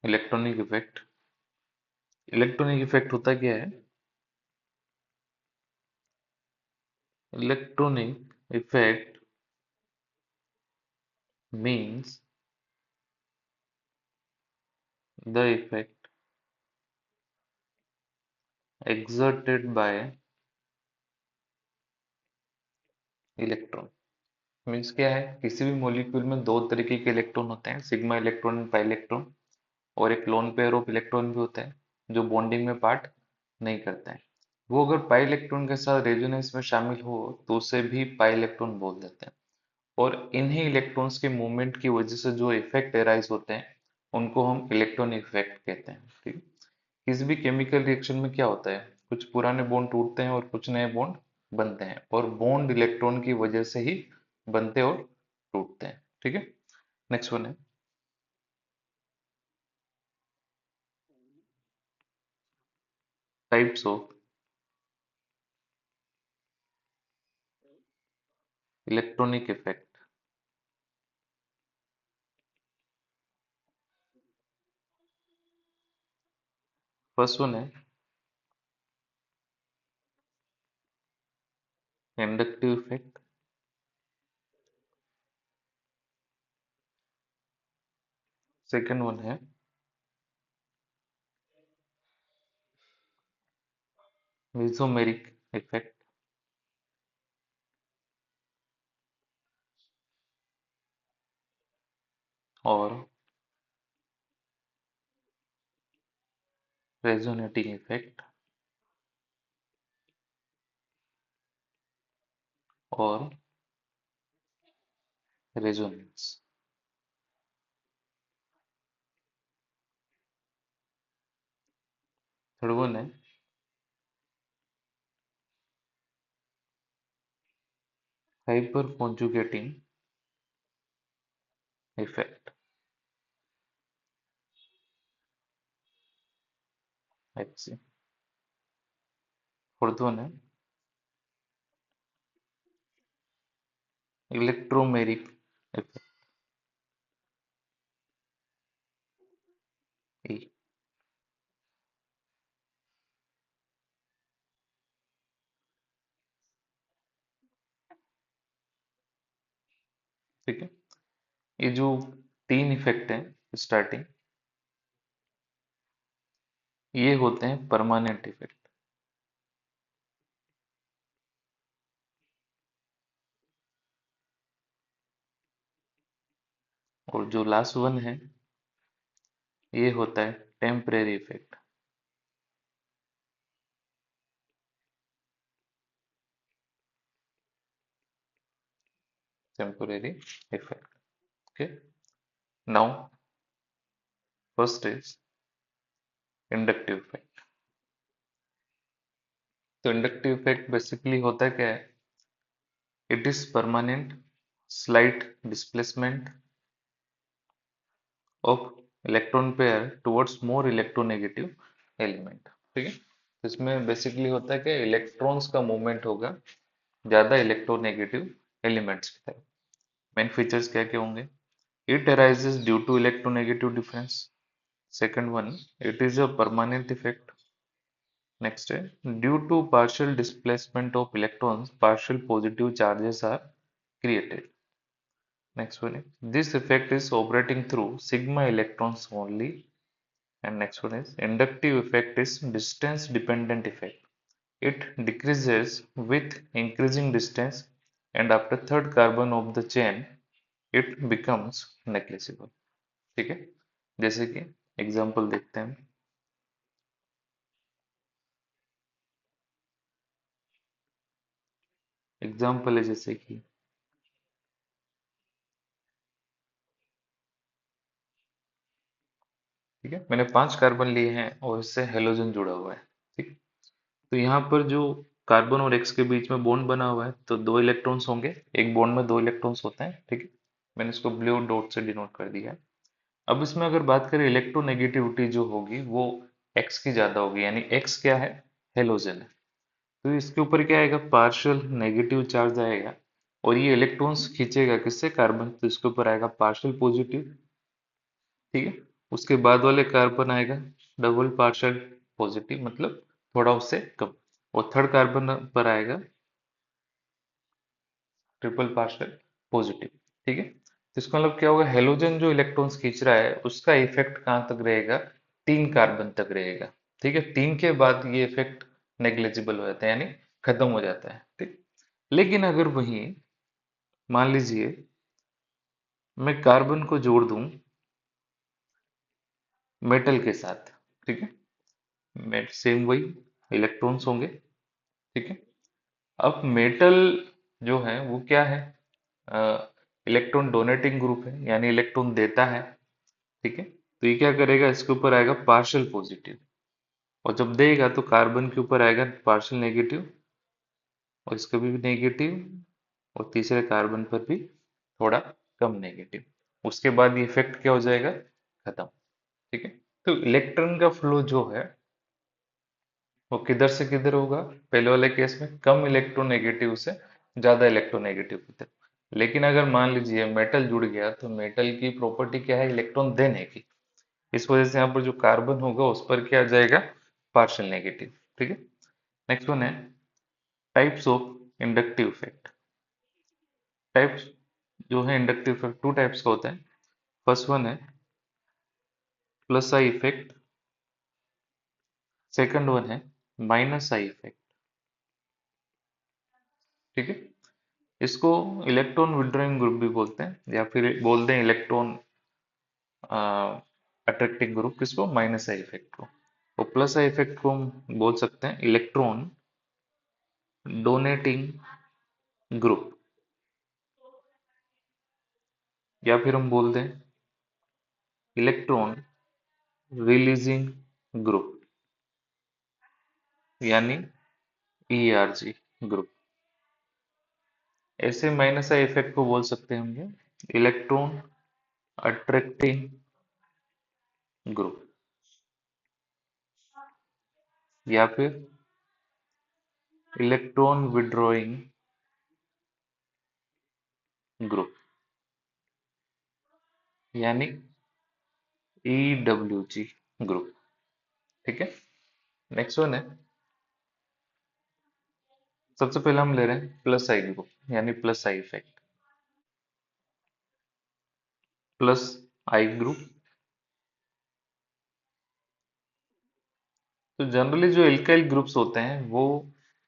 Electronic effect. Electronic effect होता क्या है? Electronic effect means the effect exerted by electron. Means क्या है, किसी भी मॉलिक्यूल में दो तरीके के इलेक्ट्रॉन होते हैं, sigma electron and pi electron, और एक लोन पेयर ऑफ इलेक्ट्रॉन भी होता है जो बॉन्डिंग में पार्ट नहीं करता है। वो अगर पाई इलेक्ट्रॉन के साथ रेजोनेंस में शामिल हो तो उसे भी पाई इलेक्ट्रॉन बोल देते हैं। और इन्हीं इलेक्ट्रॉन्स के मूवमेंट की वजह से जो इफेक्ट एराइज होते हैं उनको हम इलेक्ट्रॉनिक इफेक्ट कहते हैं। ठीक है। किसी भी केमिकल रिएक्शन में क्या होता है, कुछ पुराने बॉन्ड टूटते हैं और कुछ नए बॉन्ड बनते हैं, और बॉन्ड इलेक्ट्रॉन की वजह से ही बनते और टूटते हैं। ठीक है। नेक्स्ट वन है types of electronic effect. First one है इंडक्टिव इफेक्ट। सेकेंड वन है मेसोमेरिक इफेक्ट। और रेजोनेटिंग इफेक्ट। और रेजोनेंस। थर्ड वन है hyper conjugating effect. HC। Fourth one है इलेक्ट्रोमेरिक इफेक्ट। E। ठीक है। ये जो तीन इफेक्ट हैं स्टार्टिंग, ये होते हैं परमानेंट इफेक्ट। और जो लास्ट वन है ये होता है temporary effect. Temporary effect. Okay. Now first is inductive effect. तो इंडक्टिव इफेक्ट बेसिकली होता क्या है, it is permanent slight displacement of electron pair towards more electronegative element. ठीक है। तो इसमें बेसिकली होता है कि इलेक्ट्रॉन्स का मूवमेंट होगा ज्यादा इलेक्ट्रोनेगेटिव एलिमेंट्स की तरफ। मेन फीचर्स क्या क्या होंगे? It arises due to electronegative difference. Second one, it is a permanent effect. Next है due to partial displacement of electrons partial positive charges are created. Next one is this effect is operating through sigma electrons only. And next one is inductive effect is distance dependent effect. It decreases with increasing distance and after third carbon of the chain it becomes negligible. ठीक है। जैसे कि example देखते हैं। Example है जैसे कि ठीक है, मैंने 5 कार्बन लिए हैं और इससे हेलोजन जुड़ा हुआ है। ठीक। तो यहाँ पर जो कार्बन और एक्स के बीच में बॉन्ड बना हुआ है तो दो इलेक्ट्रॉन्स होंगे, एक बॉन्ड में दो इलेक्ट्रॉन्स होते हैं। ठीक है। मैंने इसको ब्लू डॉट से डिनोट कर दिया है। अब इसमें अगर बात करें इलेक्ट्रोनेगेटिविटी जो होगी वो एक्स की ज्यादा होगी, यानी एक्स क्या है, हेलोजन है। तो इसके ऊपर क्या आएगा, पार्शियल नेगेटिव चार्ज आएगा, और ये इलेक्ट्रॉन्स खींचेगा किससे, कार्बन, तो इसके ऊपर आएगा पार्शियल पॉजिटिव। ठीक है। उसके बाद वाले कार्बन आएगा डबल पार्शियल पॉजिटिव, मतलब थोड़ा उससे कम। और थर्ड कार्बन पर आएगा ट्रिपल पार्शियल पॉजिटिव। ठीक है, तो इसका मतलब क्या होगा, हेलोजन जो इलेक्ट्रॉन्स खींच रहा है उसका इफेक्ट कहाँ तक रहेगा, 3 कार्बन तक रहेगा। ठीक है, 3 के बाद ये इफेक्ट नेग्लिजिबल हो जाता है, यानी खत्म हो जाता है। ठीक, लेकिन अगर वहीं मान लीजिए मैं कार्बन को जोड़ दूं मेटल के साथ। ठीक है, मेट सेम वही इलेक्ट्रॉन्स होंगे। ठीक है, अब मेटल जो है वो क्या है, इलेक्ट्रॉन डोनेटिंग ग्रुप है, यानी इलेक्ट्रॉन देता है। ठीक है, तो ये क्या करेगा, इसके ऊपर आएगा पार्शियल पॉजिटिव, और जब देगा तो कार्बन के ऊपर आएगा पार्शियल नेगेटिव, और इसका भी नेगेटिव, और तीसरे कार्बन पर भी थोड़ा कम नेगेटिव। उसके बाद ये इफेक्ट क्या हो जाएगा, खत्म। ठीक है, तो इलेक्ट्रॉन का फ्लो जो है वो किधर से किधर होगा, पहले वाले केस में कम इलेक्ट्रोनेगेटिव से ज्यादा इलेक्ट्रोनेगेटिव की तरफ। लेकिन अगर मान लीजिए मेटल जुड़ गया, तो मेटल की प्रॉपर्टी क्या है, इलेक्ट्रॉन देने की। इस वजह से यहाँ पर जो कार्बन होगा उस पर क्या आ जाएगा, पार्शियल नेगेटिव। ठीक है, नेक्स्ट वन है types of inductive effect. Types जो है इंडक्टिव इफेक्ट, 2 टाइप्स का होता है। फर्स्ट वन है plus I effect, second one है माइनस आई इफेक्ट। ठीक है, इसको इलेक्ट्रॉन विड्रॉइंग ग्रुप भी बोलते हैं, या फिर बोलते हैं इलेक्ट्रॉन अट्रैक्टिंग ग्रुप, किसको, माइनस आई इफेक्ट को। और प्लस आई इफेक्ट को हम बोल सकते हैं इलेक्ट्रॉन डोनेटिंग ग्रुप, या फिर हम बोलते हैं इलेक्ट्रॉन रिलीजिंग ग्रुप, यानी ईआरजी ग्रुप। ऐसे माइनस आई इफेक्ट को बोल सकते हैं हम इलेक्ट्रॉन अट्रैक्टिंग ग्रुप, या फिर इलेक्ट्रॉन विड्रॉइंग ग्रुप, यानी EWG ग्रुप। ठीक है, नेक्स्ट वन है, सबसे पहले हम ले रहे हैं प्लस आई ग्रुप, यानी plus I effect. Plus I group, तो जनरली जो एल्काइल ग्रुप्स होते हैं वो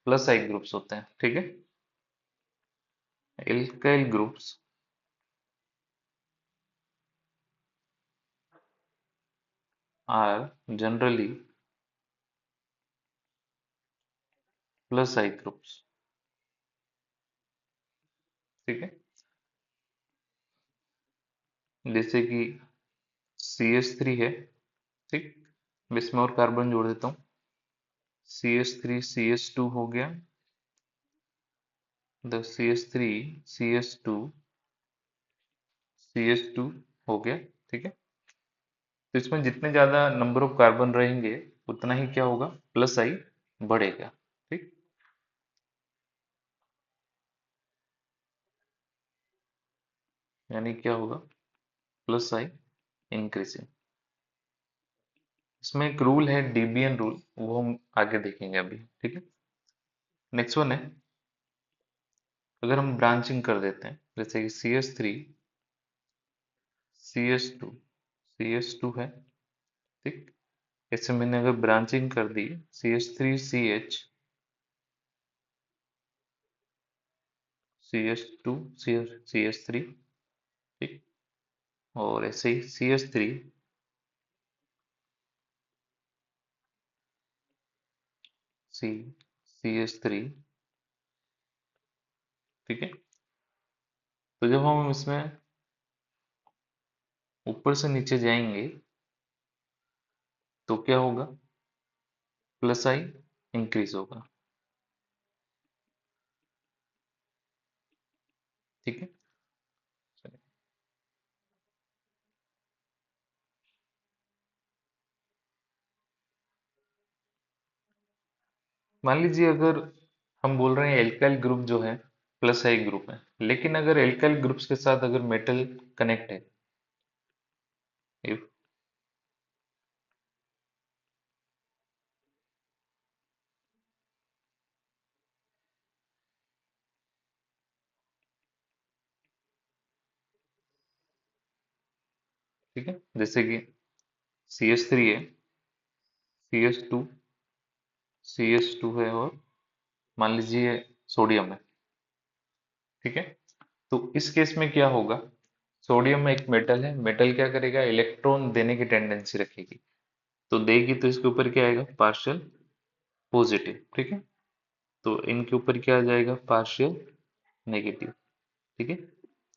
प्लस आई ग्रुप्स होते हैं। ठीक है, alkyl groups are generally plus I groups. ठीक है, जैसे कि CH3 है। ठीक, मैं इसमें और कार्बन जोड़ देता हूँ, CH3 CH2 हो गया, द CH3 CH2 CH2 हो गया। ठीक है, तो इसमें जितने ज्यादा नंबर ऑफ कार्बन रहेंगे उतना ही क्या होगा, प्लस आई बढ़ेगा। ठीक, यानी क्या होगा, प्लस आई इंक्रीजिंग। इसमें एक रूल है, डीबियन रूल, वो हम आगे देखेंगे अभी। ठीक है, नेक्स्ट वन है, अगर हम ब्रांचिंग कर देते हैं, जैसे कि CH3 CH2 CH2 है। ठीक, इससे मैंने अगर ब्रांचिंग कर दी, CH3 CH CH2 CH3। ठीक, और ऐसे ही CH3 C CH3। ठीक है, तो जब हम इसमें ऊपर से नीचे जाएंगे तो क्या होगा, प्लस आई इंक्रीज होगा। ठीक है, मान लीजिए अगर हम बोल रहे हैं एल्काइल ग्रुप जो है प्लस आई ग्रुप है, लेकिन अगर एल्काइल ग्रुप्स के साथ अगर मेटल कनेक्ट है, ठीक है, जैसे कि CH3 है, CH2, CH2 है, और मान लीजिए सोडियम है। ठीक है, तो इस केस में क्या होगा, सोडियम में एक मेटल है, मेटल क्या करेगा, इलेक्ट्रॉन देने की टेंडेंसी रखेगी, तो देगी तो इसके ऊपर क्या आएगा, पार्शियल पॉजिटिव। ठीक है, तो इनके ऊपर क्या आ जाएगा, पार्शियल नेगेटिव। ठीक है,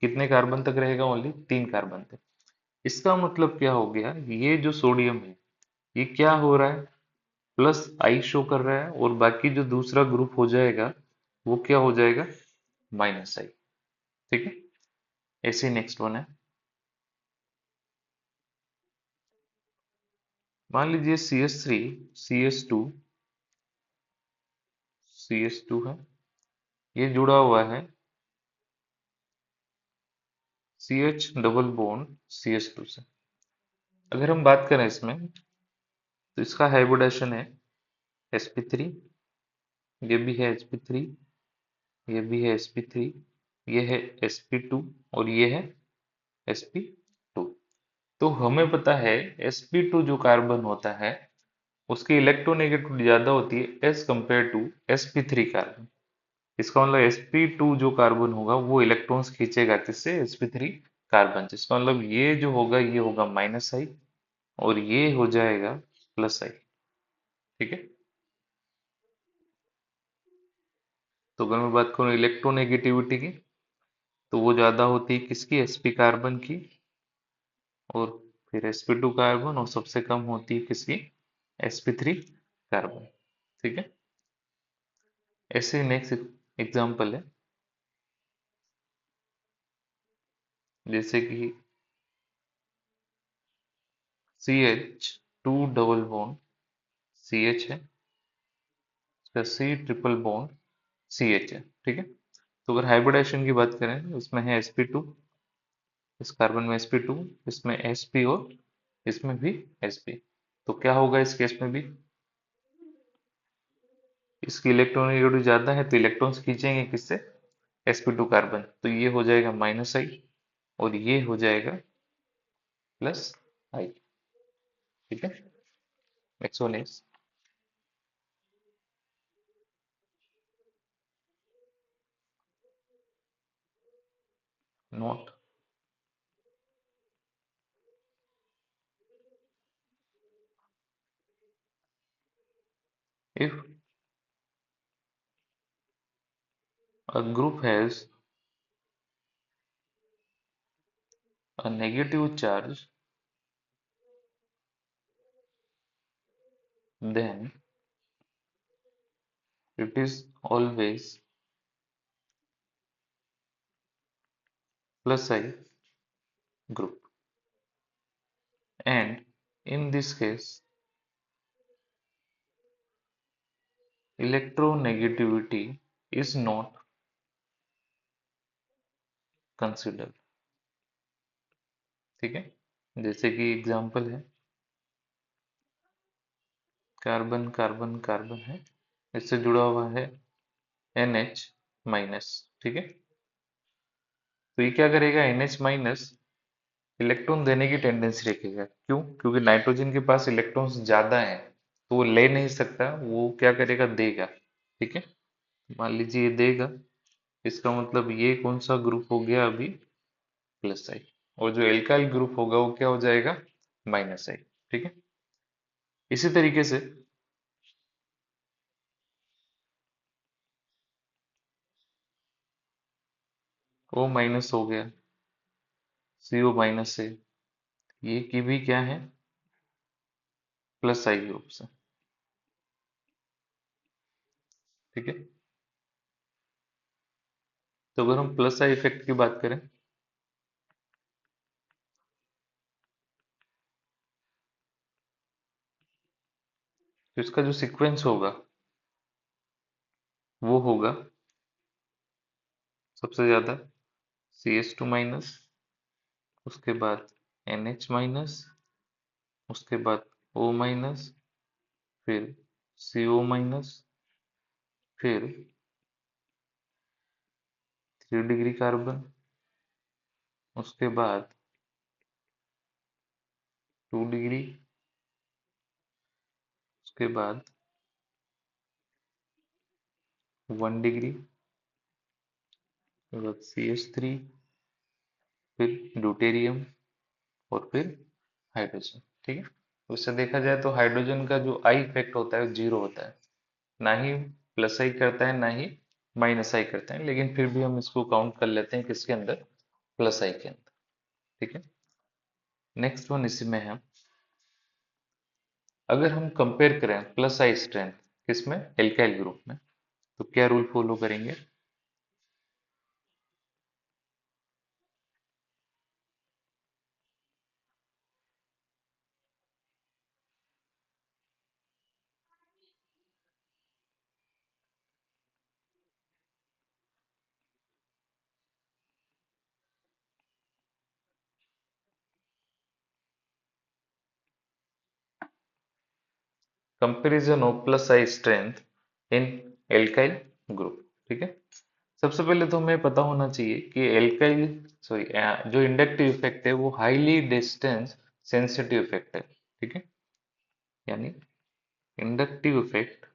कितने कार्बन तक रहेगा, ओनली 3 कार्बन तक। इसका मतलब क्या हो गया, ये जो सोडियम है ये क्या हो रहा है, प्लस आई शो कर रहा है, और बाकी जो दूसरा ग्रुप हो जाएगा वो क्या हो जाएगा, माइनस आई। ठीक है, ऐसे नेक्स्ट वन है, मान लीजिए CH3, CH2, CH2 है, ये जुड़ा हुआ है CH डबल बॉन्ड CH2 से। अगर हम बात करें इसमें, तो इसका हाइब्रिडेशन है sp3, ये भी है sp3, ये भी है sp3, ये है sp2, और ये है sp2। तो हमें पता है sp2 जो कार्बन होता है उसकी इलेक्ट्रोनेगेटिविटी ज्यादा होती है as compared to sp3 carbon. इसका मतलब sp2 जो कार्बन होगा वो इलेक्ट्रॉन्स खींचेगा किससे, sp3 कार्बन से। इसका मतलब ये जो होगा ये होगा माइनस आई, और ये हो जाएगा प्लस आई। ठीक है, तो अगर मैं बात करूं इलेक्ट्रोनेगेटिविटी की, तो वो ज्यादा होती है किसकी, sp कार्बन की, और फिर sp2 कार्बन, और सबसे कम होती है किसकी, sp3 कार्बन। ठीक है, ऐसे नेक्स्ट एग्जांपल है, जैसे कि CH2 डबल बॉन्ड CH है, इसका C ट्रिपल बॉन्ड CH है। ठीक है, तो अगर हाइब्रिडेशन की बात करें, इसमें है sp2, इस कार्बन में sp2, इसमें sp, और इसमें भी sp। तो क्या होगा इस केस में भी, इसकी इलेक्ट्रॉनिक ज्यादा है तो इलेक्ट्रॉन्स खींचेंगे किससे, sp2 कार्बन, तो ये हो जाएगा माइनस आई, और ये हो जाएगा प्लस आई। ठीक है, next one is not, if a group has a negative charge, then it is always plus I group, and in this case electronegativity is not considered। ठीक है, जैसे कि एग्जांपल है, कार्बन कार्बन कार्बन है, इससे जुड़ा हुआ है NH माइनस। ठीक है, तो ये क्या करेगा, NH माइनस इलेक्ट्रॉन देने की टेंडेंसी रखेगा, क्यों, क्योंकि नाइट्रोजन के पास इलेक्ट्रॉन्स ज्यादा हैं, तो वो ले नहीं सकता, वो क्या करेगा, देगा। ठीक है, मान लीजिए ये देगा, इसका मतलब ये कौन सा ग्रुप हो गया अभी, प्लस आई, और जो एल्काइल ग्रुप होगा वो क्या हो जाएगा, माइनस आई। ठीक है, इसी तरीके से ओ माइनस हो गया, CO माइनस है, ये की भी क्या है, प्लस आई ग्रुप से। ठीक है, तो अगर हम प्लस आई इफेक्ट की बात करें, तो इसका जो सीक्वेंस होगा वो होगा सबसे ज्यादा CH2 माइनस, उसके बाद NH माइनस, उसके बाद O माइनस, फिर CO माइनस, फिर 3 डिग्री कार्बन, उसके बाद 2 डिग्री, उसके बाद 1 डिग्री, उसके बाद CH3, फिर ड्यूटेरियम, और फिर हाइड्रोजन। ठीक है, तो इससे देखा जाए तो हाइड्रोजन का जो आई इफेक्ट होता है वो जीरो होता है, ना ही प्लस आई करता है ना ही माइनस आई करता है, लेकिन फिर भी हम इसको काउंट कर लेते हैं किसके अंदर, प्लस आई के अंदर। ठीक है, नेक्स्ट वन इसी में है, अगर हम कंपेयर करें प्लस आई स्ट्रेंथ किसमें, एल्काइल ग्रुप में, तो क्या रूल फॉलो करेंगे। Comparison of plus I strength in alkyl group. ठीक है, सबसे पहले तो हमें पता होना चाहिए कि एल्काइल, सॉरी, जो इंडक्टिव इफेक्ट है वो हाईली डिस्टेंस सेंसिटिव इफेक्ट है। ठीक है, यानी inductive effect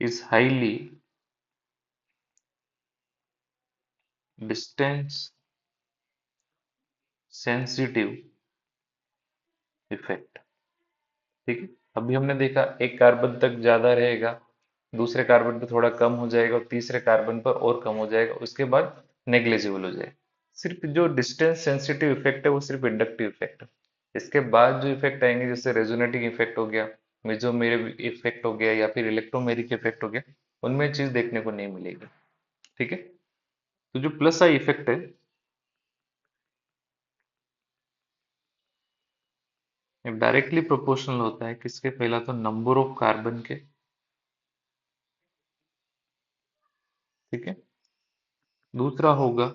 is highly distance sensitive effect. ठीक है, अभी हमने देखा एक कार्बन तक ज्यादा रहेगा, दूसरे कार्बन पर थोड़ा कम हो जाएगा, और तीसरे कार्बन पर और कम हो जाएगा, उसके बाद नेग्लिजिबल हो जाएगा। सिर्फ जो डिस्टेंस सेंसिटिव इफेक्ट है वो सिर्फ इंडक्टिव इफेक्ट है। इसके बाद जो इफेक्ट आएंगे, जैसे रेजोनेटिंग इफेक्ट हो गया, मेसोमेरिक इफेक्ट हो गया, या फिर इलेक्ट्रोमेरिक इफेक्ट हो गया, उनमें चीज देखने को नहीं मिलेगी। ठीक है, तो जो प्लस आई इफेक्ट है, डायरेक्टली प्रोपोर्शनल होता है किसके, पहला तो नंबर ऑफ कार्बन के। ठीक है, दूसरा होगा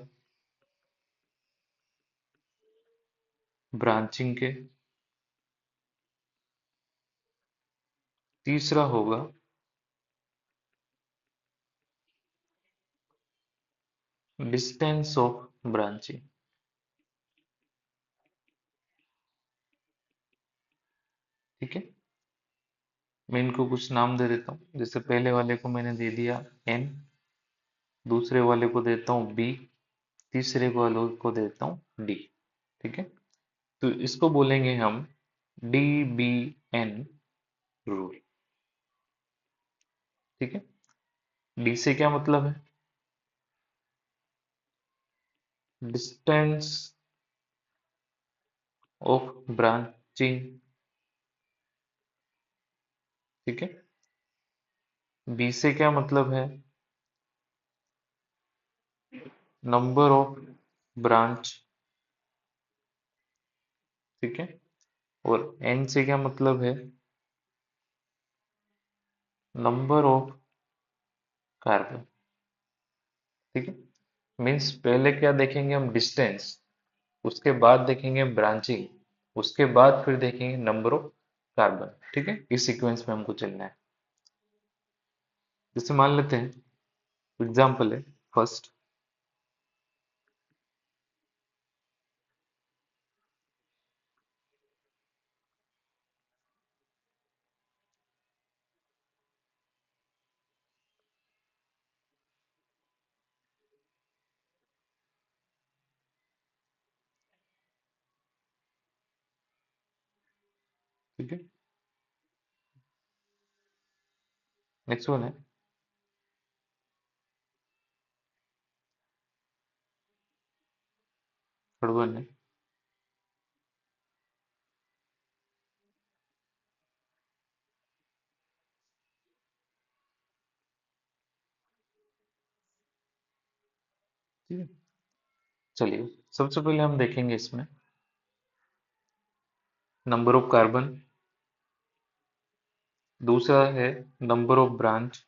ब्रांचिंग के, तीसरा होगा डिस्टेंस ऑफ ब्रांचिंग। ठीक है, मैं इनको कुछ नाम दे देता हूँ, जैसे पहले वाले को मैंने दे दिया N, दूसरे वाले को देता हूँ B, तीसरे वाले को देता हूँ D। ठीक है, तो इसको बोलेंगे हम DBN रूल। ठीक है, डी से क्या मतलब है, डिस्टेंस ऑफ ब्रांचिंग। ठीक है, बी से क्या मतलब है, नंबर ऑफ ब्रांच। ठीक है, और एन से क्या मतलब है, नंबर ऑफ कार्बन। ठीक है, मीन्स पहले क्या देखेंगे हम, डिस्टेंस, उसके बाद देखेंगे ब्रांचिंग, उसके बाद फिर देखेंगे नंबर ऑफ कार्बन। ठीक है, इस सीक्वेंस में हमको चलना है। जैसे मान लेते हैं, एग्जाम्पल है फर्स्ट। ठीक है, नेक्स्ट वन है, थर्ड वन है। ठीक है, चलिए सबसे पहले हम देखेंगे इसमें नंबर ऑफ कार्बन, दूसरा है नंबर ऑफ ब्रांच,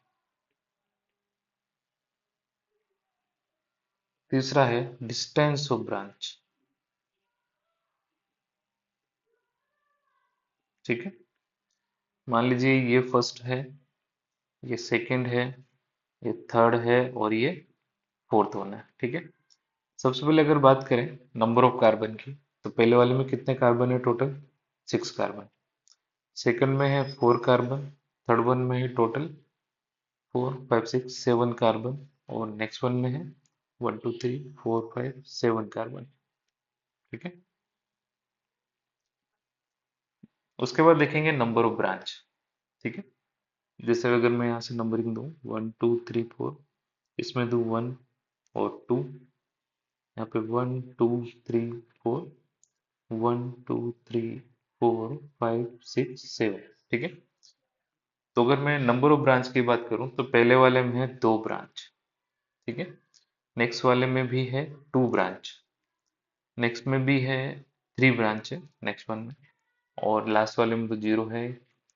तीसरा है डिस्टेंस ऑफ ब्रांच। ठीक है, मान लीजिए ये फर्स्ट है, ये सेकंड है, ये थर्ड है, और ये फोर्थ होना है, ठीक है। सबसे पहले अगर बात करें नंबर ऑफ कार्बन की, तो पहले वाले में कितने कार्बन है टोटल? 6 कार्बन। सेकंड में है 4 कार्बन। थर्ड वन में है टोटल 4 5 6 7 कार्बन। और नेक्स्ट वन में है 1 2 3 4 5 7 कार्बन, ठीक है। उसके बाद देखेंगे नंबर ऑफ ब्रांच, ठीक है। जैसे अगर मैं यहाँ से नंबरिंग दूँ 1 2 3 4, इसमें दूँ 1 और 2, यहाँ पे 1 2 3 4, 1 2 3 4 5 6 7, ठीक है। तो अगर मैं नंबर ऑफ ब्रांच की बात करूं तो पहले वाले में है 2 ब्रांच, ठीक है। नेक्स्ट वाले में भी है 2 ब्रांच। नेक्स्ट में भी है 3 ब्रांच है नेक्स्ट वन में। और लास्ट वाले में तो 0 है,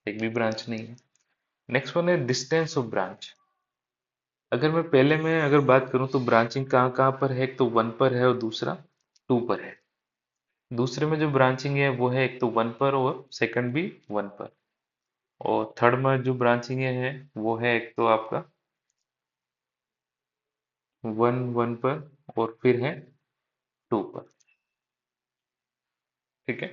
एक भी ब्रांच नहीं है। नेक्स्ट वन है डिस्टेंस ऑफ ब्रांच। अगर मैं पहले में अगर बात करूं तो ब्रांचिंग कहाँ कहाँ पर है, एक तो 1 पर है और दूसरा 2 पर है। दूसरे में जो ब्रांचिंग है वो है एक तो 1 पर और सेकंड भी 1 पर। और थर्ड में जो ब्रांचिंग है वो है एक तो आपका 1 1 पर और फिर है 2 पर, ठीक है।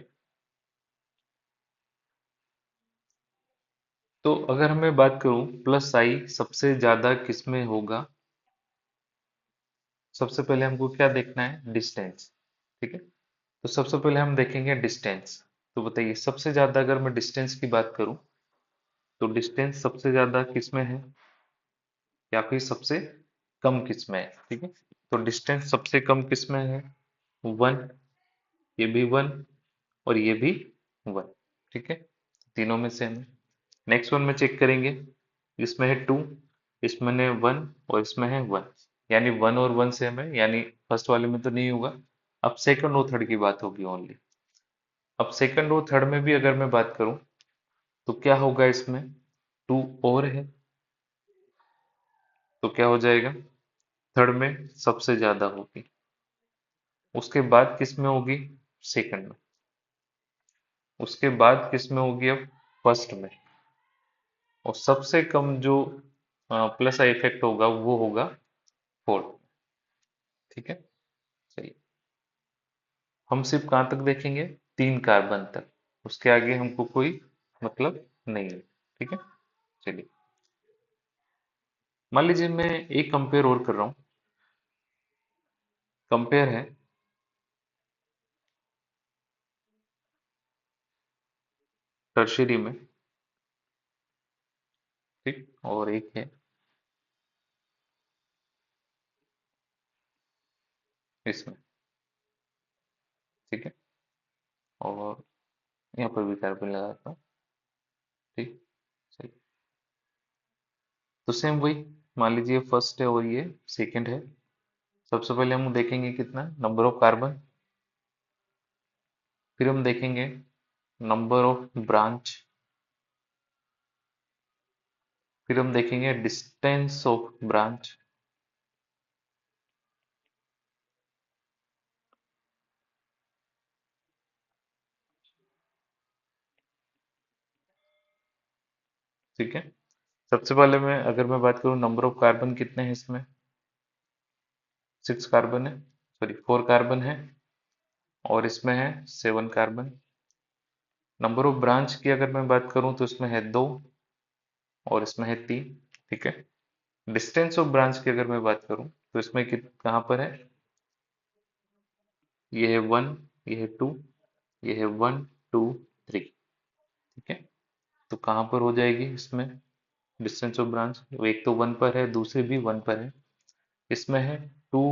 तो अगर मैं बात करूं प्लस आई सबसे ज्यादा किसमें होगा, सबसे पहले हमको क्या देखना है? डिस्टेंस, ठीक है। तो सबसे पहले हम देखेंगे डिस्टेंस। तो बताइए सबसे ज्यादा अगर मैं डिस्टेंस की बात करूं तो डिस्टेंस सबसे ज्यादा किसमें है या फिर सबसे कम किसमें है, ठीक है। तो डिस्टेंस सबसे कम किसमें है? 1, ये भी 1 और ये भी 1, ठीक है। तीनों में सेम है। नेक्स्ट वन में चेक करेंगे, इसमें है 2, इसमें है 1 और इसमें है 1, यानी 1 और 1 सेम है, यानी फर्स्ट वाले में तो नहीं होगा। अब सेकंड और थर्ड की बात होगी ओनली। अब सेकंड और थर्ड में भी अगर मैं बात करूं तो क्या होगा इसमें? 2 और है, तो क्या हो जाएगा? थर्ड में सबसे ज्यादा होगी। उसके बाद किस में होगी? सेकंड में। उसके बाद किस में होगी? अब फर्स्ट में। और सबसे कम जो प्लस का इफेक्ट होगा वो होगा फोर्थ, ठीक है। चलिए, हम सिर्फ कहाँ तक देखेंगे? 3 कार्बन तक। उसके आगे हमको कोई मतलब नहीं है, ठीक है। चलिए, मान लीजिए मैं एक कंपेयर और कर रहा हूँ। कंपेयर है टर्शियरी में, ठीक, और एक है इसमें, ठीक है। और यहाँ पर भी कार्बन लगाता हूँ, ठीक। चलिए, तो सेम वही, मान लीजिए फर्स्ट है और ये सेकंड है। सबसे पहले हम देखेंगे कितना नंबर ऑफ कार्बन, फिर हम देखेंगे नंबर ऑफ ब्रांच, फिर हम देखेंगे डिस्टेंस ऑफ ब्रांच, ठीक है। सबसे पहले मैं अगर मैं बात करूं नंबर ऑफ कार्बन कितने हैं इसमें? 6 कार्बन है, सॉरी 4 कार्बन है। और इसमें है 7 कार्बन। नंबर ऑफ ब्रांच की अगर मैं बात करूं तो इसमें है 2 और इसमें है 3, ठीक है। डिस्टेंस ऑफ ब्रांच की अगर मैं बात करूं तो इसमें कहाँ पर है? ये है 1, ये है 2, ये है 1 2 3, ठीक है। तो कहाँ पर हो जाएगी इसमें डिस्टेंस ऑफ ब्रांच? एक तो 1 पर है, दूसरी भी 1 पर है। इसमें है 2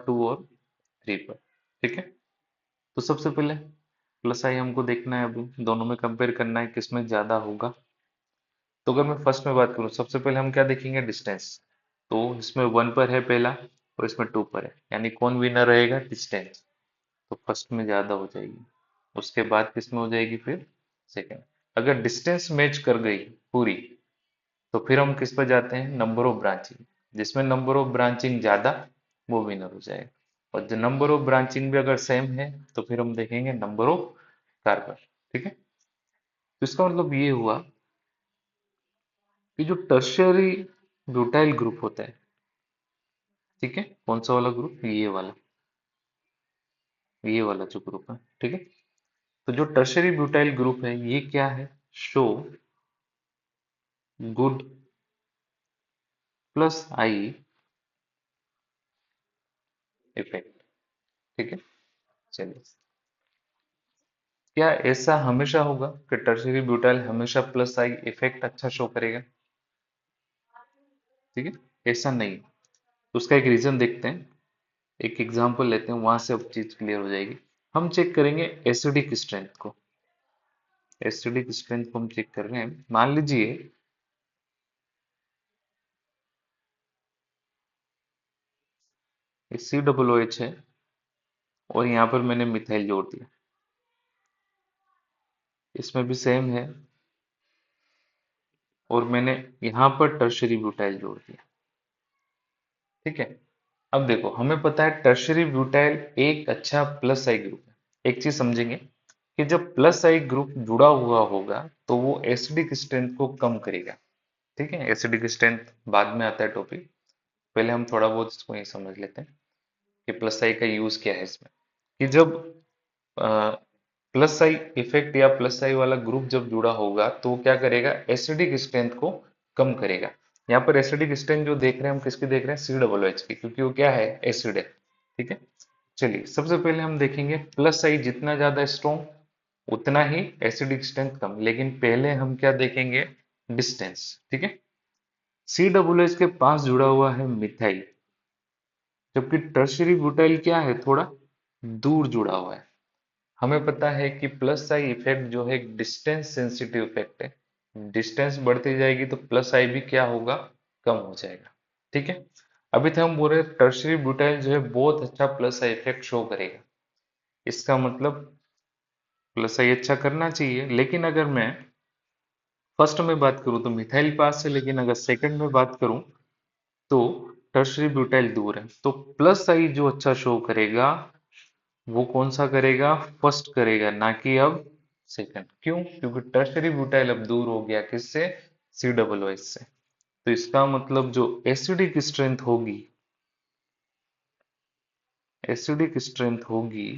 2 और 3 पर, ठीक है। तो सबसे पहले प्लस आई हमको देखना है, अभी दोनों में कंपेयर करना है किसमें ज्यादा होगा। तो अगर मैं फर्स्ट में बात करूं सबसे पहले हम क्या देखेंगे? डिस्टेंस। तो इसमें 1 पर है पहला और इसमें 2 पर है, यानी कौन विनर रहेगा? डिस्टेंस। तो फर्स्ट में ज्यादा हो जाएगी। उसके बाद किस में हो जाएगी फिर? सेकंड। अगर डिस्टेंस मैच कर गई पूरी तो फिर हम किस पर जाते हैं? Number of branching. जिसमें नंबर ऑफ ब्रांचिंग ज्यादा वो विनर हो जाएगा। और जो नंबर ऑफ ब्रांचिंग भी अगर सेम है तो फिर हम देखेंगे नंबर ऑफ कार्बन, ठीक है। तो इसका मतलब ये हुआ कि जो टर्शियरी ब्यूटाइल ग्रुप होता है ठीक है, कौन सा वाला ग्रुप, ये वाला जो ग्रुप है, ठीक है। तो जो टर्शरी ब्यूटाइल ग्रुप है ये क्या है, show good plus I effect, ठीक है। चलिए, क्या ऐसा हमेशा होगा कि टर्शरी ब्यूटाइल हमेशा प्लस आई इफेक्ट अच्छा शो करेगा, ठीक है, ऐसा नहीं। तो उसका एक रीजन देखते हैं, एक एग्जांपल लेते हैं, वहां से अब चीज क्लियर हो जाएगी। हम चेक करेंगे एसिडिक स्ट्रेंथ को, एसिडिक स्ट्रेंथ को हम चेक कर रहे हैं। मान लीजिए सी डबल ओ एच है और यहाँ पर मैंने मिथाइल जोड़ दिया, इसमें भी सेम है, और मैंने यहाँ पर टर्शरी ब्यूटाइल जोड़ दिया, ठीक है। अब देखो, हमें पता है टर्शरी ब्यूटाइल एक अच्छा प्लस आई ग्रुप है। एक चीज समझेंगे कि जब प्लस आई ग्रुप जुड़ा हुआ होगा तो वो एसिडिक स्ट्रेंथ को कम करेगा, ठीक है। एसिडिक स्ट्रेंथ बाद में आता है टॉपिक, पहले हम थोड़ा बहुत इसको ये समझ लेते हैं कि प्लस आई का यूज क्या है इसमें। कि जब प्लस आई इफेक्ट या प्लस आई वाला ग्रुप जब जुड़ा होगा तो वो क्या करेगा, एसिडिक स्ट्रेंथ को कम करेगा। यहाँ पर एसिडिक स्ट्रेंथ जो देख रहे हैं हम किसकी देख रहे हैं, सी डबल एच की, क्योंकि वो क्या है, एसिड है, ठीक है। चलिए, सबसे पहले हम देखेंगे प्लस आई जितना ज्यादा स्ट्रॉन्ग उतना ही एसिडिक स्ट्रेंथ कम, लेकिन पहले हम क्या देखेंगे, डिस्टेंस, ठीक है। सी डबल एच के पास जुड़ा हुआ है मिथाइल, जबकि टर्शरी ब्यूटाइल क्या है, थोड़ा दूर जुड़ा हुआ है। हमें पता है कि प्लस आई इफेक्ट जो है एक डिस्टेंस सेंसिटिव इफेक्ट है, डिस्टेंस बढ़ती जाएगी तो प्लस आई भी क्या होगा, कम हो जाएगा, ठीक है। अभी तक हम बोल रहे टर्शरी ब्यूटाइल जो है बहुत अच्छा प्लस आई इफेक्ट शो करेगा, इसका मतलब प्लस आई अच्छा करना चाहिए। लेकिन अगर मैं फर्स्ट में बात करूं तो मिथाइल पास है, लेकिन अगर सेकंड में बात करूं तो टर्शरी ब्यूटाइल दूर है, तो प्लस आई जो अच्छा शो करेगा वो कौन सा करेगा, फर्स्ट करेगा, ना कि अब सेकंड। क्यों, क्योंकि टर्शरी ब्यूटाइल अब दूर हो गया किससे, सी डबल ओ एच से। तो इसका मतलब जो एसिडिक स्ट्रेंथ होगी, एसिडिक स्ट्रेंथ होगी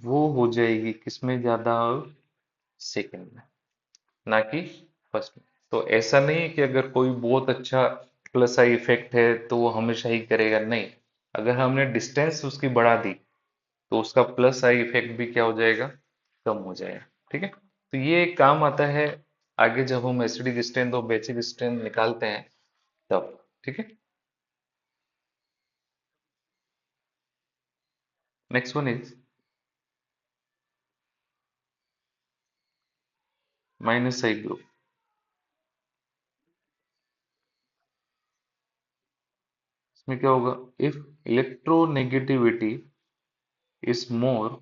वो हो जाएगी किसमें ज्यादा, सेकंड में, ना कि फर्स्ट में। तो ऐसा नहीं है कि अगर कोई बहुत अच्छा प्लस आई इफेक्ट है तो वो हमेशा ही करेगा, नहीं। अगर हमने डिस्टेंस उसकी बढ़ा दी तो उसका प्लस आई इफेक्ट भी क्या हो जाएगा, कम हो जाएगा, ठीक है। तो ये काम आता है आगे जब हम एसिडिक स्ट्रेंथ और बेसिक स्ट्रेंथ निकालते हैं तब, ठीक है। Next one is minus I group. इसमें क्या होगा, if electronegativity is more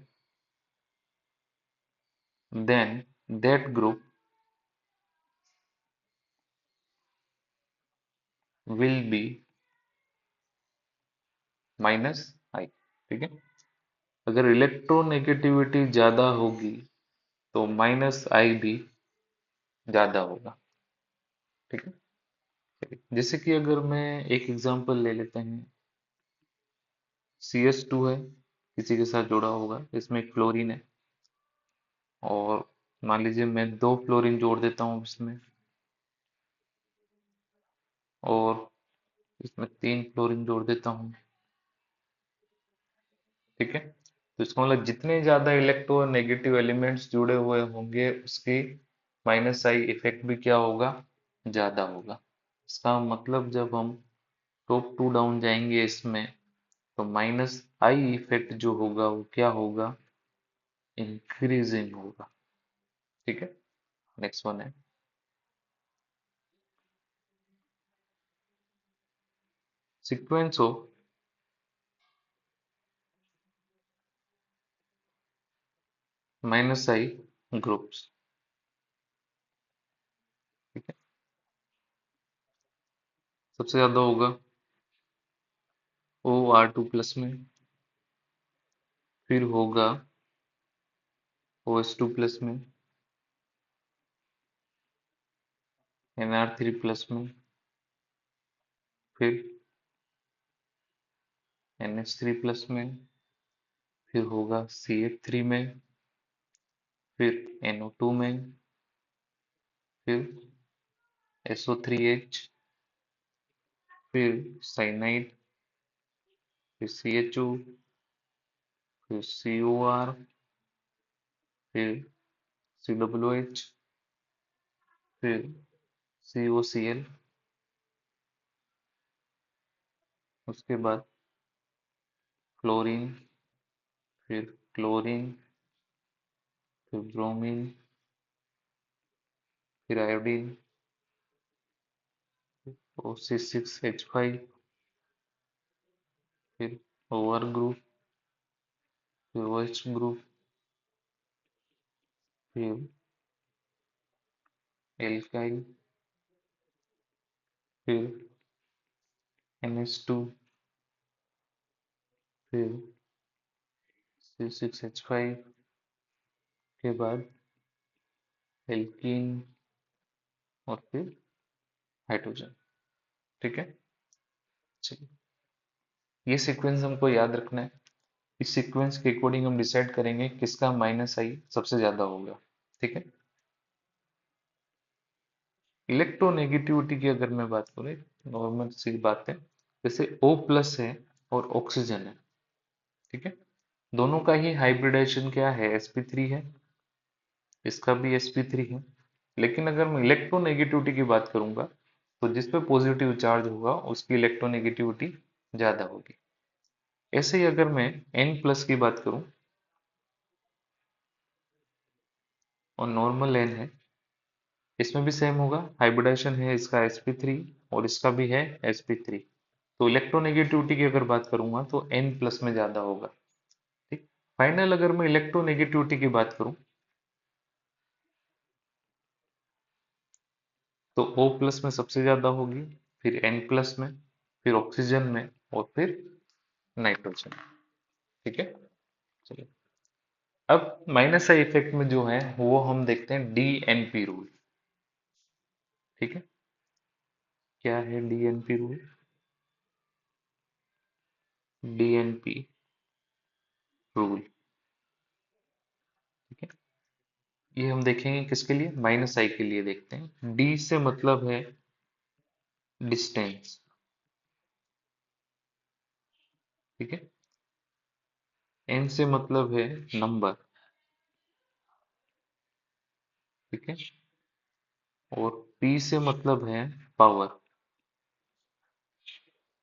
than that group will be minus I, ठीक है। अगर इलेक्ट्रोनेगेटिविटी ज्यादा होगी तो माइनस आई भी ज्यादा होगा, ठीक है। चलिए, जैसे कि अगर मैं एक एग्जांपल ले लेते हैं, CS2 है, किसी के साथ जुड़ा होगा, इसमें एक फ्लोरीन है, और मान लीजिए मैं दो फ्लोरीन जोड़ देता हूँ इसमें, और इसमें तीन फ्लोरीन जोड़ देता हूँ, ठीक है। तो इसका मतलब जितने ज्यादा इलेक्ट्रोनेगेटिव एलिमेंट्स जुड़े हुए होंगे उसकी माइनस आई इफेक्ट भी क्या होगा, ज्यादा होगा। इसका मतलब जब हम टॉप टू डाउन जाएंगे इसमें तो माइनस आई इफेक्ट जो होगा वो क्या होगा, इंक्रीजिंग होगा, ठीक है। नेक्स्ट वन है sequence of minus I groups, ठीक है। सबसे ज्यादा होगा OR2 प्लस में, फिर होगा OS2 प्लस में, NR3 प्लस में, फिर NH3 प्लस में, फिर होगा CH3 में, फिर NO2 में, फिर SO3H, फिर साइनाइड, फिर CHO, फिर COR, फिर COOH, फिर COCl, उसके बाद क्लोरीन, फिर क्लोरीन, फिर ब्रोमीन, फिर आयोडीन, O6H5, फिर OR ग्रुप, फिर OH ग्रुप, फिर एल्काइल, फिर NH2, फिर C6H5 के बाद एल्कीन, और फिर हाइड्रोजन। ठीक है, चलिए, ये सीक्वेंस हमको याद रखना है। इस सीक्वेंस के अकॉर्डिंग हम डिसाइड करेंगे किसका माइनस आई सबसे ज्यादा होगा। ठीक है, इलेक्ट्रोनेगेटिविटी की अगर मैं बात करूँ, नॉर्मल सी बात है, जैसे O प्लस है और ऑक्सीजन है। ठीक है, दोनों का ही हाइब्रिडाइजेशन क्या है, sp3 है, इसका भी sp3 है। लेकिन अगर मैं इलेक्ट्रोनेगेटिविटी की बात करूंगा, तो जिस पे पॉजिटिव चार्ज होगा उसकी इलेक्ट्रोनेगेटिविटी ज्यादा होगी। ऐसे ही अगर मैं N प्लस की बात करूं, और नॉर्मल N है, इसमें भी सेम होगा, हाइब्रिडाइजेशन है इसका sp3 और इसका भी है sp3। तो इलेक्ट्रोनेगेटिविटी की अगर बात करूंगा तो N प्लस में ज्यादा होगा। ठीक, फाइनल अगर मैं इलेक्ट्रोनेगेटिविटी की बात करूं, तो O प्लस में सबसे ज्यादा होगी, फिर N प्लस में, फिर ऑक्सीजन में, और फिर नाइट्रोजन। ठीक है, चलिए, अब माइनस आई इफेक्ट में जो है वो हम देखते हैं DNP रूल। ठीक है, क्या है DNP रूल? DNP रूल, ठीक है, ये हम देखेंगे किसके लिए, माइनस आई के लिए देखते हैं। D से मतलब है डिस्टेंस, ठीक है, N से मतलब है नंबर, ठीक है, और P से मतलब है पावर।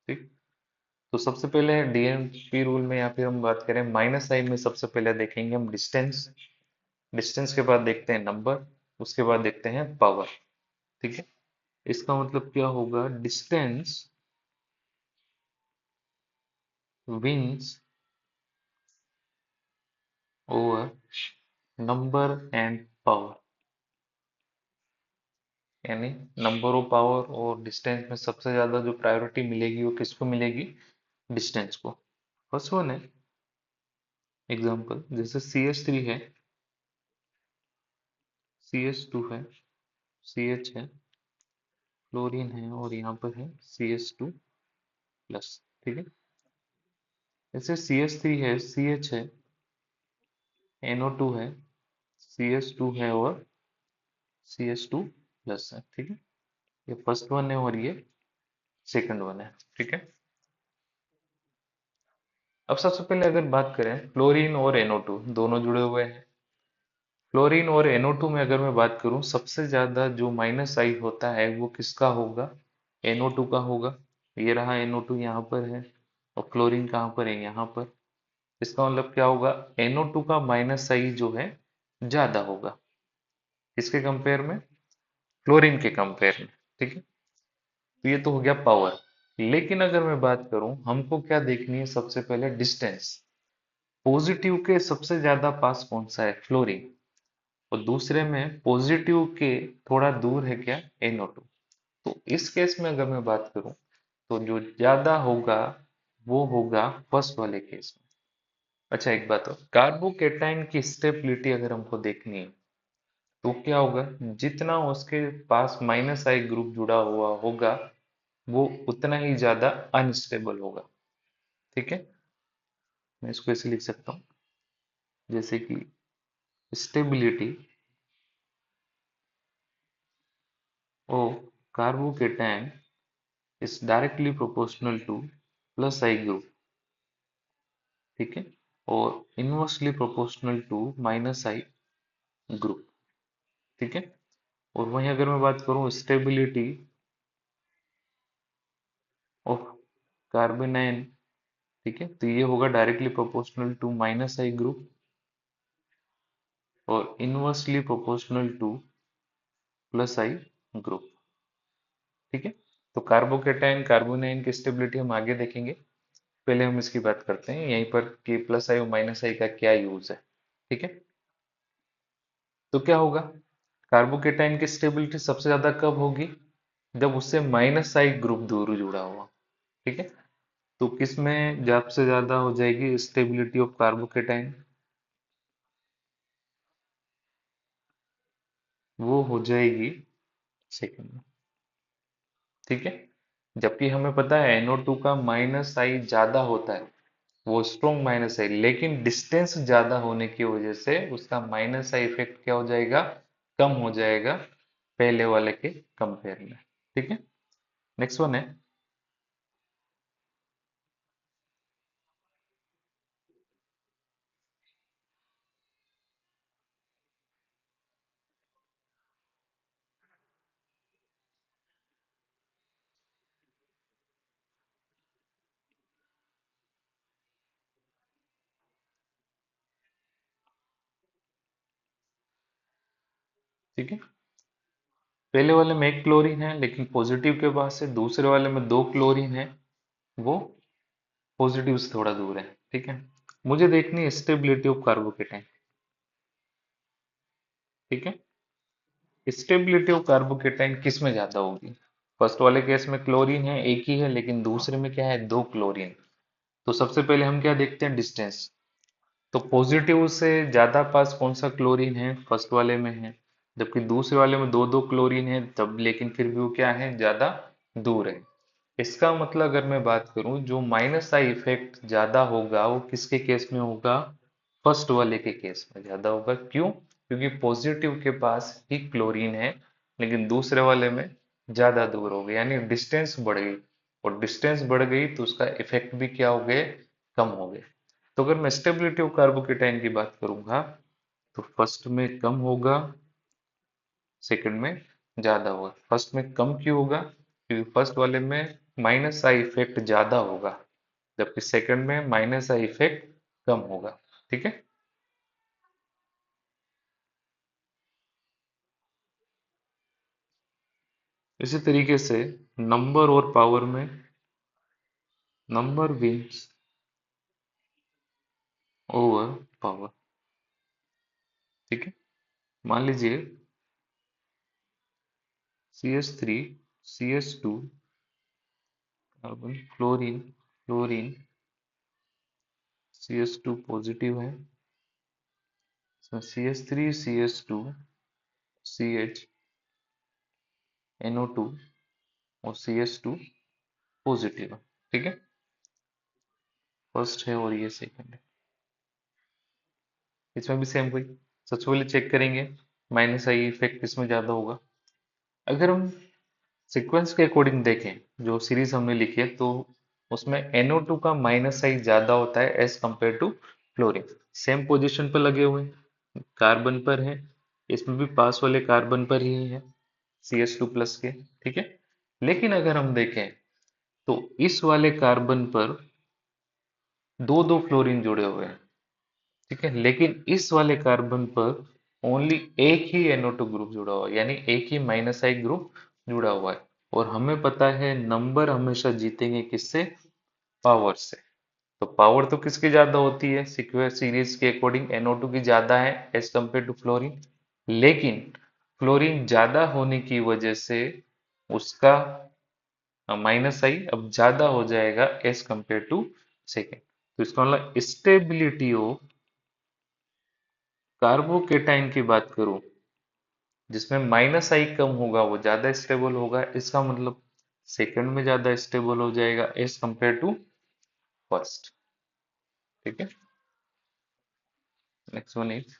ठीक, तो सबसे पहले DNP रूल में, या फिर हम बात करें माइनस आई में, सबसे पहले देखेंगे हम डिस्टेंस, डिस्टेंस के बाद देखते हैं नंबर, उसके बाद देखते हैं पावर। ठीक है, इसका मतलब क्या होगा, distance wins over number and power, यानी नंबर ऑफ पावर और डिस्टेंस में सबसे ज्यादा जो प्रायोरिटी मिलेगी वो किसको मिलेगी, डिस्टेंस को। फर्स्ट वन है एग्जांपल, जैसे CH3 है, CH2 है, CH है, क्लोरीन है, और यहाँ पर है CH2 प्लस। ठीक है, जैसे CH3 है, CH है, NO2 है, CH2 है, और CH2 प्लस है। ठीक है, ये फर्स्ट वन है और ये सेकंड वन है। ठीक है, अब सबसे पहले अगर बात करें, क्लोरीन और NO2 दोनों जुड़े हुए हैं। क्लोरीन और NO2 में अगर मैं बात करूं, सबसे ज्यादा जो माइनस आई होता है वो किसका होगा, NO2 का होगा। ये रहा NO2 यहाँ पर है, और क्लोरीन कहाँ पर है, यहाँ पर। इसका मतलब क्या होगा, NO2 का माइनस आई जो है ज्यादा होगा, किसके कंपेयर में, क्लोरीन के कंपेयर में। ठीक है, तो ये तो हो गया पावर। लेकिन अगर मैं बात करूं, हमको क्या देखनी है, सबसे पहले डिस्टेंस। पॉजिटिव के सबसे ज्यादा पास कौन सा है, फ्लोरीन, और दूसरे में पॉजिटिव के थोड़ा दूर है क्या, NO2। तो इस केस में अगर मैं बात करूं, तो जो ज्यादा होगा वो होगा फर्स्ट वाले केस में। अच्छा, एक बात और, कार्बोकेटाइन की स्टेबिलिटी अगर हमको देखनी है, तो क्या होगा, जितना उसके पास माइनस आई ग्रुप जुड़ा हुआ होगा वो उतना ही ज्यादा अनस्टेबल होगा। ठीक है, मैं इसको ऐसे लिख सकता हूँ, जैसे कि stability of carbocation is directly proportional to plus I group, ठीक है, और inversely proportional to minus I group, ठीक है। और वहीं अगर मैं बात करूं स्टेबिलिटी ऑफ कार्बेनाइन, ठीक है, तो ये होगा directly proportional to minus I group और inversely proportional to plus I group, ठीक है। तो कार्बोकेटाइन कार्बोनाइन की स्टेबिलिटी हम आगे देखेंगे, पहले हम इसकी बात करते हैं यहीं पर कि प्लस आई और माइनस आई का क्या यूज है, ठीक है। तो क्या होगा, कार्बोकेटाइन की स्टेबिलिटी सबसे ज्यादा कब होगी, जब उससे माइनस आई ग्रुप दूर जुड़ा हुआ, ठीक है। तो किस में सबसे ज्यादा हो जाएगी स्टेबिलिटी ऑफ कार्बोकेटाइन, वो हो जाएगी सेकंड में, ठीक है। जबकि हमें पता है NO2 का माइनस आई ज्यादा होता है, वो स्ट्रॉन्ग माइनस आई, लेकिन डिस्टेंस ज्यादा होने की वजह से उसका माइनस आई इफेक्ट क्या हो जाएगा, कम हो जाएगा पहले वाले के कंपेयर में, ठीक है। नेक्स्ट वन है, ठीक है। पहले वाले में एक क्लोरीन है लेकिन पॉजिटिव के पास है, दूसरे वाले में दो क्लोरीन है, वो पॉजिटिव से थोड़ा दूर है, ठीक है। मुझे देखनी है स्टेबिलिटी ऑफ कार्बोकेटाइन, ठीक है। स्टेबिलिटी ऑफ कार्बोकेटाइन किस में ज्यादा होगी, फर्स्ट वाले केस में क्लोरीन है एक ही है, लेकिन दूसरे में क्या है दो क्लोरीन। तो सबसे पहले हम क्या देखते हैं डिस्टेंस, तो पॉजिटिव से ज्यादा पास कौन सा क्लोरीन है, फर्स्ट वाले में है, जबकि दूसरे वाले में दो दो क्लोरीन है तब, लेकिन फिर भी वो क्या है ज्यादा दूर है। इसका मतलब अगर मैं बात करूं जो माइनस आई इफेक्ट ज्यादा होगा वो किसके केस में होगा, फर्स्ट वाले के केस में ज्यादा होगा, क्यों, क्योंकि पॉजिटिव के पास ही क्लोरीन है लेकिन दूसरे वाले में ज्यादा दूर हो गया, यानी डिस्टेंस बढ़ गई, और डिस्टेंस बढ़ गई तो उसका इफेक्ट भी क्या हो गए, कम हो गए। तो अगर मैं स्टेबिलिटी ऑफ कार्बोकेटाइन की बात करूंगा तो फर्स्ट में कम होगा, सेकंड में ज्यादा होगा। फर्स्ट में कम क्यों होगा, क्योंकि फर्स्ट वाले में माइनस आई इफेक्ट ज्यादा होगा, जबकि सेकंड में माइनस आई इफेक्ट कम होगा, ठीक है। इसी तरीके से नंबर और पावर में, नंबर विंस ओवर पावर, ठीक है। मान लीजिए CH3 CH2 carbon chlorine chlorine CH2 positive है, इसमें CH3 CH2 CH NO2 और CH2 पॉजिटिव है, ठीक है। फर्स्ट है और ये सेकंड है, इसमें भी सेम वही सबसे पहले चेक करेंगे माइनस आई इफेक्ट किसमें ज्यादा होगा। अगर हम सीक्वेंस के अकॉर्डिंग देखें जो सीरीज हमने लिखी है तो उसमें NO2 का माइनस आई ज्यादा होता है as compared to fluorine, same position पर लगे हुए हैं, कार्बन पर है, इसमें भी पास वाले कार्बन पर ही है CH2 प्लस के, ठीक है। लेकिन अगर हम देखें तो इस वाले कार्बन पर दो दो फ्लोरीन जुड़े हुए हैं, ठीक है, लेकिन इस वाले कार्बन पर ओनली एक ही NO2 ग्रुप जुड़ा हुआ है, यानी एक ही माइनस आई ग्रुप जुड़ा हुआ है। और हमें पता है नंबर हमेशा जीतेंगे किससे, पावर से। तो पावर तो किसकी ज्यादा होती है, सीक्वेंस सीरीज के अकॉर्डिंग NO2 की ज्यादा है एज कंपेयर टू फ्लोरीन, लेकिन फ्लोरीन ज्यादा होने की वजह से उसका माइनस आई अब ज्यादा हो जाएगा एज कंपेयर टू सेकेंड। तो इसका मतलब स्टेबिलिटी ऑफ कार्बोकेटाइन की बात करूं जिसमें माइनस आई कम होगा वो ज्यादा स्टेबल होगा, इसका मतलब सेकंड में ज्यादा स्टेबल हो जाएगा एज कंपेयर टू फर्स्ट, ठीक है। नेक्स्ट वन इज,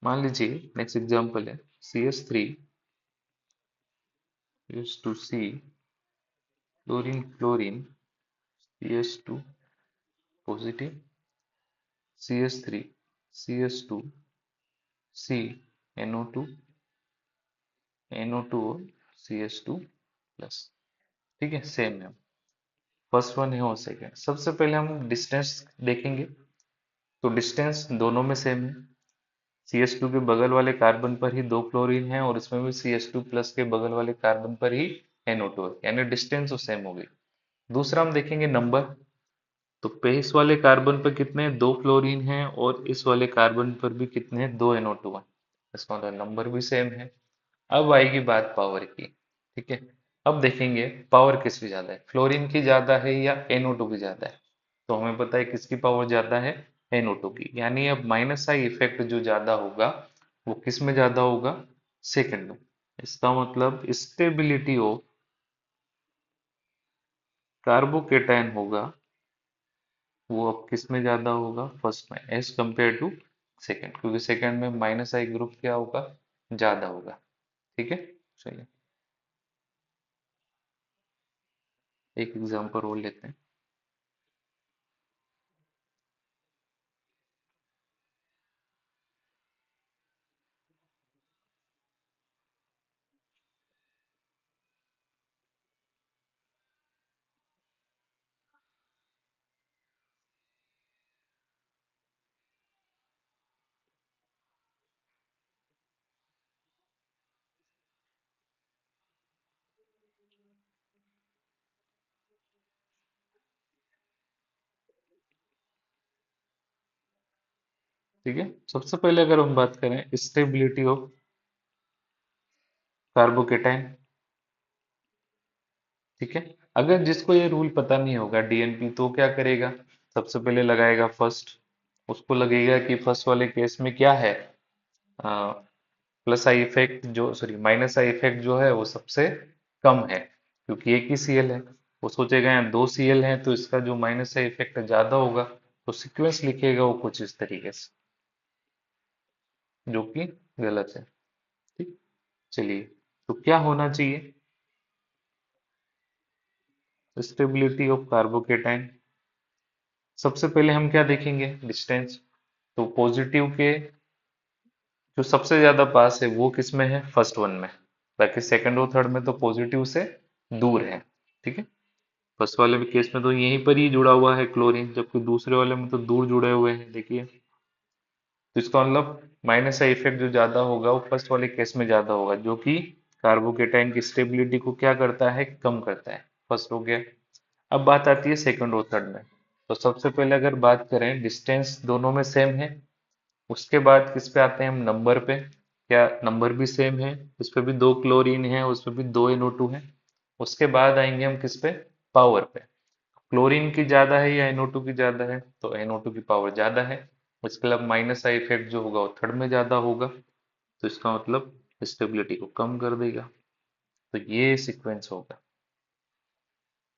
मान लीजिए नेक्स्ट एग्जांपल है CH3 use to C chlorine chlorine CH2 positive CH3 CH2 C NO2 NO2 और CH2 प्लस। ठीक है, सेम है। फर्स्ट वन है और सेकेंड। सबसे पहले हम डिस्टेंस देखेंगे, तो डिस्टेंस दोनों में सेम है। CH2 के बगल वाले कार्बन पर ही दो क्लोरीन है और इसमें भी CH2 प्लस के बगल वाले कार्बन पर ही NO2 है, यानी डिस्टेंस तो सेम होगी। दूसरा हम देखेंगे नंबर, तो पे इस वाले कार्बन पर कितने हैं, दो क्लोरीन है, और इस वाले कार्बन पर भी कितने हैं, दो NO2 है। इसका मतलब नंबर भी सेम है। अब आएगी बात पावर की। ठीक है, अब देखेंगे पावर किसकी ज्यादा है, फ्लोरीन की ज्यादा है या NO2 की ज्यादा है। तो हमें पता है किसकी पावर ज्यादा है, NO2 की। यानी अब माइनस आई इफेक्ट जो ज्यादा होगा वो किस में ज्यादा होगा, सेकंड में। इसका मतलब स्टेबिलिटी ऑफ कार्बोकेटायन होगा वो अब किस में ज्यादा होगा, फर्स्ट में, एज कंपेयर टू सेकंड, क्योंकि सेकंड में माइनस आई ग्रुप क्या होगा, ज्यादा होगा। ठीक है, चलिए एक एग्जांपल और लेते हैं। ठीक है, सबसे पहले अगर हम बात करें स्टेबिलिटी ऑफ कार्बोकेटाइन। ठीक है, अगर जिसको ये रूल पता नहीं होगा DNP, तो क्या करेगा, सबसे पहले लगाएगा फर्स्ट। उसको लगेगा कि फर्स्ट वाले केस में क्या है, प्लस आई इफेक्ट जो, सॉरी, माइनस आई इफेक्ट जो है वो सबसे कम है, क्योंकि एक ही Cl है। वो सोचेगा यहाँ दो Cl हैं तो इसका जो माइनस आई इफेक्ट ज्यादा होगा, तो सीक्वेंस लिखेगा वो कुछ इस तरीके से, जो कि गलत है। ठीक, चलिए, तो क्या होना चाहिए, स्टेबिलिटी ऑफ कार्बोकेटाइन। सबसे पहले हम क्या देखेंगे, डिस्टेंस। तो पॉजिटिव के जो सबसे ज्यादा पास है वो किस में है, फर्स्ट वन में। बाकी सेकंड और थर्ड में तो पॉजिटिव से दूर है। ठीक है, फर्स्ट वाले भी केस में तो यहीं पर ही जुड़ा हुआ है क्लोरीन, जबकि दूसरे वाले में तो दूर जुड़े हुए हैं, देखिए। तो इसका मतलब माइनस का इफेक्ट जो ज्यादा होगा वो फर्स्ट वाले केस में ज्यादा होगा, जो कि कार्बोकेटाइन की स्टेबिलिटी को क्या करता है, कम करता है। फर्स्ट हो गया। अब बात आती है सेकंड और थर्ड में। तो सबसे पहले अगर बात करें, डिस्टेंस दोनों में सेम है। उसके बाद किस पे आते हैं हम, नंबर पे। क्या नंबर भी सेम है, उस पे भी दो क्लोरीन है, उस पे भी दो NO2 है। उसके बाद आएंगे हम किस पे, पावर पे। क्लोरीन की ज्यादा है या NO2 की ज्यादा है, तो NO2 की पावर ज्यादा है। इसके अलावा माइनस आई इफेक्ट जो होगा वो थर्ड में ज्यादा होगा, तो इसका मतलब स्टेबिलिटी को कम कर देगा। तो ये सीक्वेंस होगा।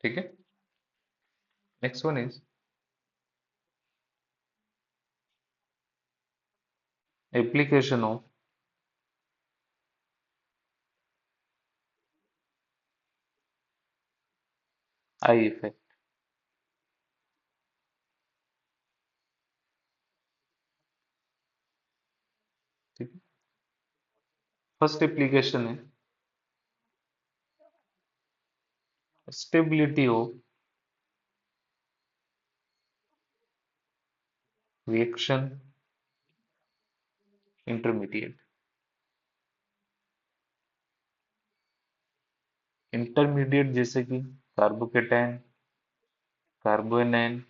ठीक है, next one is application of I effect. ठीक है, फर्स्ट एप्लीकेशन है stability of reaction intermediate. Intermediate जैसे कि कार्बोकेटाइन, कार्बोनेन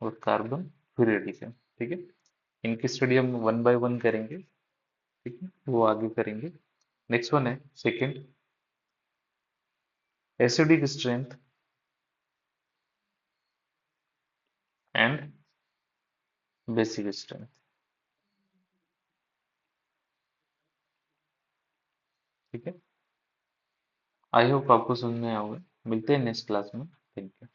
और कार्बन फ्री रेडिकल। ठीक है, इनकी स्टडी हम वन बाय वन करेंगे। ठीक है, वो आगे करेंगे। नेक्स्ट वन है second, acidic strength and basic strength. ठीक है, आई होप आपको समझ में आया होगा। मिलते हैं नेक्स्ट क्लास में। Thank you.